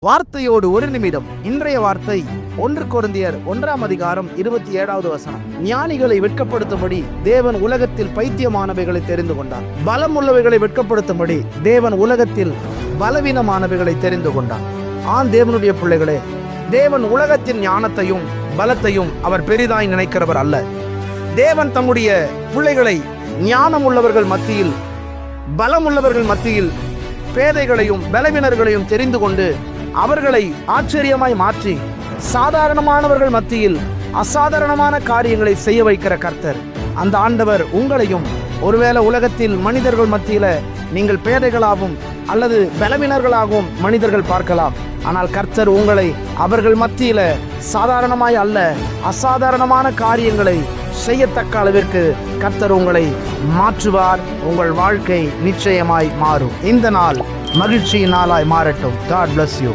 வார்த்தையோடு ஒரு நிமிடம். இன்றைய வார்த்தை 1 கொரிந்தியர் 1:27 வசனம். ஞானிகளை வெட்கப்படுத்தும்படி தேவன் உலகத்தில் பைத்தியமானவைகளை தெரிந்து கொண்டார். பலம் உள்ளவைகளை வெட்கப்படுத்தும்படி தேவன் உலகத்தில் பலவீனமானவைகளை தெரிந்து கொண்டார். தேவனுடைய பிள்ளைகளே, தேவன் உலகத்தின் ஞானத்தையும் பலத்தையும் அவர் பெரிதாய் நினைக்கிறவர் அல்ல. தேவன் தம்முடைய பிள்ளைகளை ஞானம் உள்ளவர்கள் மத்தியில், பலம் உள்ளவர்கள் மத்தியில், பேதைகளையும் பலவீனர்களையும் தெரிந்து கொண்டு அவர்களை ஆச்சரியமாய் மாற்றி சாதாரணமானவர்கள் மத்தியில் அசாதாரணமான காரியங்களை செய்ய வைக்கிற கர்த்தர். அந்த ஆண்டவர் உங்களையும் ஒருவேளை உலகத்தில் மனிதர்கள் மத்தியில நீங்கள் பேதைகளாகவும் அல்லது பலவீனர்களாகவும் மனிதர்கள் பார்க்கலாம். ஆனால் கர்த்தர் உங்களை அவர்கள் மத்தியில சாதாரணமாய் அல்ல, அசாதாரணமான காரியங்களை செய்யத்தக்க அளவிற்கு கர்த்தர் உங்களை மாற்றுவார். உங்கள் வாழ்க்கை நிச்சயமாய் மாறும். இந்த நாள் மகிழ்ச்சியின் நாளாய் மாறட்டும். God bless you.